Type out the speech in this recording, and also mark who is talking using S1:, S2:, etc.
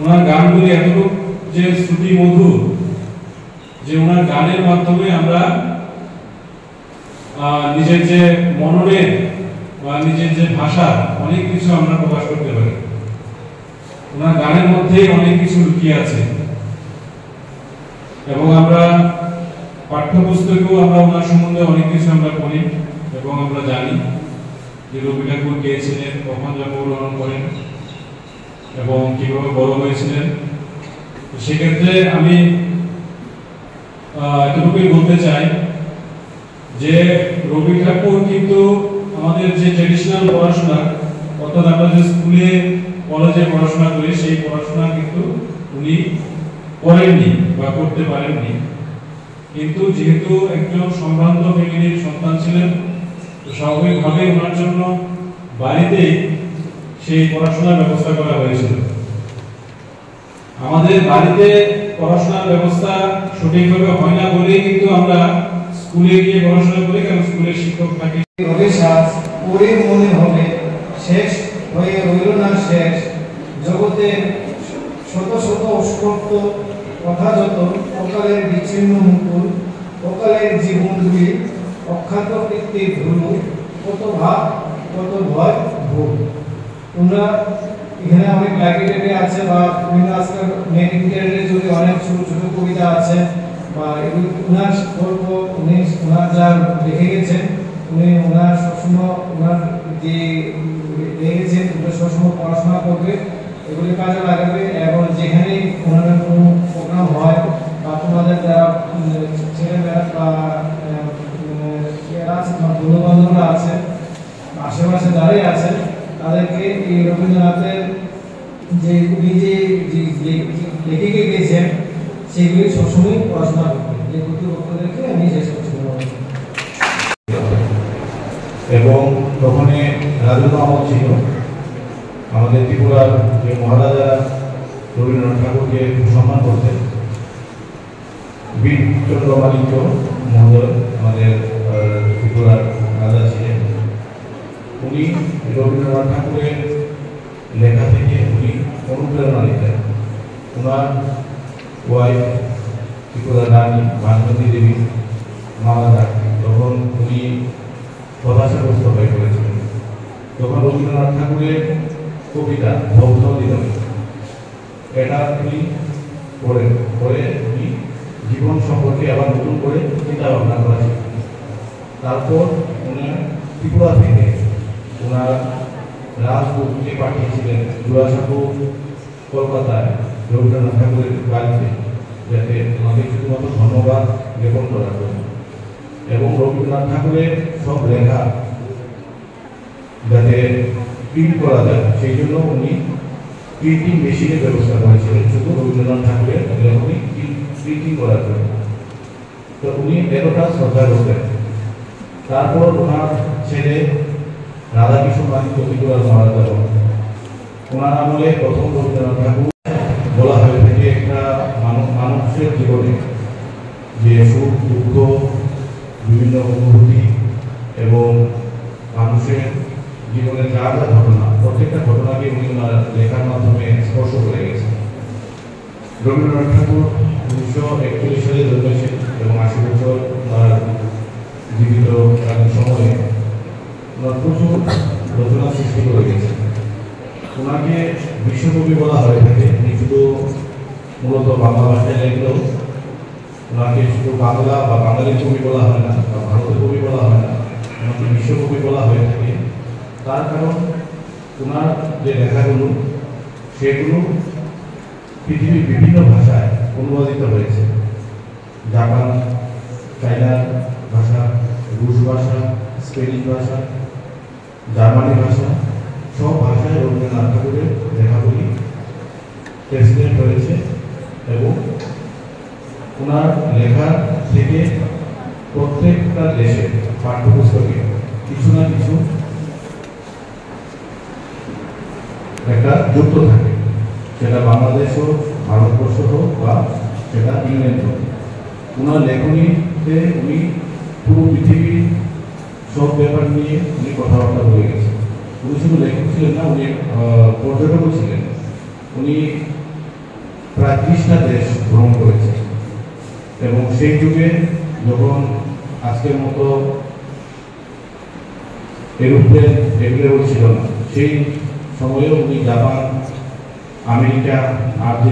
S1: ওনার গানগুলি এতটুকু যে শ্রুতি মধুর, যে ওনার গানের মাধ্যমে আমরা নিজের যে মননের বা নিজের যে ভাষা অনেক কিছু আমরা প্রকাশ করতে পারি। ওনার গানের মধ্যেই অনেক কিছু লুকিয়ে আছে এবং আমরা পাঠ্যপুস্তকেও আমরা ওনার সম্বন্ধে অনেক কিছু আমরা পড়ি এবং আমরা জানি যে রবি ঠাকুর কে ছিলেন, কখন জন্মগ্রহণ করেন এবং কিভাবে বড় হয়েছিলেন। সেক্ষেত্রে আমি এতটুকুই বলতে চাই যে রবি ঠাকুর কিন্তু আমাদের যে ট্রেডিশনাল পড়াশোনা, অর্থাৎ আমরা যে স্কুলে কলেজে পড়াশোনা করি সেই পড়াশোনা কিন্তু উনি করেননি বা করতে পারেননি। কিন্তু যেহেতু একজন সম্ভ্রান্ত ফ্যামিলির সন্তান ছিলেন, তো স্বাভাবিকভাবে ওনার জন্য বাড়িতেই সেই পড়াশোনার ব্যবস্থা করা হয়েছিল। আমাদের বাড়িতে পড়াশোনার ব্যবস্থা সঠিকভাবে হয় না বলেই কিন্তু আমরা স্কুলে গিয়ে পড়াশোনা করি, কারণ স্কুলের শিক্ষক থাকে।
S2: অভিশাপ ওরে মনে হবে শেষ হয়ে রইল না শেষ, জগতে শত শত অস্পষ্ট কথা যত, অকালের বিচ্ছিন্ন মুকুল, অকালের জীবনগুলি অখ্যাত কীর্তির ধুলো, কত ভাব কত ভয় ভুল। তোমরা এখানে অনেক লাইব্রেরি আছে বা বিভিন্ন আজকাল মেডিকেলের যদি অনেক ছোট ছোট কবিতা আছে বা এগুলি ওনার গল্প উনি ওনার যা লিখে গেছেন, উনি ওনার সবসময় ওনার যে লিখেছেন ওগুলো সবসময় পড়াশোনা করবে, এগুলি কাজে লাগাবে এবং যেখানেই ওনাদের কোনো প্রোগ্রাম হয় বা তোমাদের যারা ছেলেমেয়েরা বা এরা আছে তোমার বন্ধুবান্ধবরা আছে আশেপাশে যারাই আছেন তাদেরকে এই রবীন্দ্রনাথের যে উনি যে লেখিকে গেছেন সেগুলি সবসময় পড়াশোনা করবে। যে কর্তৃপক্ষদেরকে আমি শেষ করছি
S3: এবং তখনই রাজত্ব আমল ছিল। আমাদের ত্রিপুরার যে মহারাজারা রবীন্দ্রনাথ ঠাকুরকে সম্মান করতেন, বীরচন্দ্র মানিক্য মহোদয় আমাদের ত্রিপুরার রাজা ছিলেন। উনি রবীন্দ্রনাথ ঠাকুরের লেখা থেকে উনি অনুপ্রেরণা নিতেন। ওনার ওয়াইফ ত্রিপুরা রানী ভানুমতী দেবী মারা যান, তখন উনি হতাশাগ্রস্ত হয়ে পড়েছিলেন। তখন রবীন্দ্রনাথ ঠাকুরের কবিতা ভৌতদিন এটা উনি পড়ে উনি জীবন সম্পর্কে আবার নতুন করে চিন্তা ভাবনা করা শিখলেন। তারপর উনি ত্রিপুরা থেকে ওনার রাজদূতকে পাঠিয়েছিলেন জোড়াসাঁকো কলকাতায় রবীন্দ্রনাথ ঠাকুরের বাড়িতে, যাতে ওনাকে শুধুমাত্র ধন্যবাদ জ্ঞাপন করার জন্য এবং রবীন্দ্রনাথ ঠাকুরের সব লেখা যাতে প্রিন্ট করা যায় সেই জন্য উনি প্রিন্টিং মেশিনের ব্যবস্থা করেছিলেন শুধু রবীন্দ্রনাথ ঠাকুরের লেখনী প্রিন্টিং করার জন্য। তো উনি এতটা শ্রদ্ধা করতেন। তারপর ওনার ছেলে রাধাকিশোর মানিক্য ত্রিপুরার মহারাজা, ওনার আমলে প্রথম রবীন্দ্রনাথ ঠাকুর বলা হয়ে থাকে একটা মানুষের জীবনে যে সুখ দুঃখ বিভিন্ন অনুভূতি এবং মানুষের জীবনে যা যা ঘটনা, প্রত্যেকটা ঘটনাকে উনি ওনার লেখার মাধ্যমে স্পর্শ করে গেছেন। রবীন্দ্রনাথ ঠাকুর 1941 সালে জন্মেছেন এবং 80 বছর তার জীবিত সময়ে ওনার প্রচুর রচনা সৃষ্টি করে গেছেন। ওনাকে বিশ্বকবি বলা হয়ে থাকে। উনি শুধু মূলত বাংলা ভাষায় লেখলেও ওনাকে শুধু বাংলা বা বাঙালি কবি বলা হয় না বা ভারতের কবি বলা হয় না, ওনাকে বিশ্বকবি বলা হয়ে থাকে। তার কারণ ওনার যে লেখাগুলো সেগুলো পৃথিবীর বিভিন্ন ভাষায় অনুবাদিত হয়েছে। জাপান, চাইনার ভাষা, রুশ ভাষা, স্পেনিশ ভাষা, জার্মানি ভাষা, সব ভাষায় রবীন্দ্রনাথ ঠাকুরের লেখাগুলি ট্রান্সলেট হয়েছে এবং ওনার লেখা থেকে প্রত্যেকটা দেশে পাঠ্যপুস্তকে কিছু না কিছু একটা যুক্ত থাকে, সেটা বাংলাদেশ হোক, ভারতবর্ষ হোক বা সেটা ইংল্যান্ড হোক। ওনার লেখনীতে উনি পুরো পৃথিবীর সব ব্যাপার নিয়ে উনি কথাবার্তা বলে গেছেন। উনি শুধু লেখক ছিলেন না, উনি পর্যটকও ছিলেন। উনি প্রায় 30টা দেশ ভ্রমণ করেছেন এবং সেই যুগে যখন আজকের মতো এরোপ্লেন এগুলো ছিল না, সেই সময়েও উনি জাপান, আমেরিকা, আর্জেন্টিনা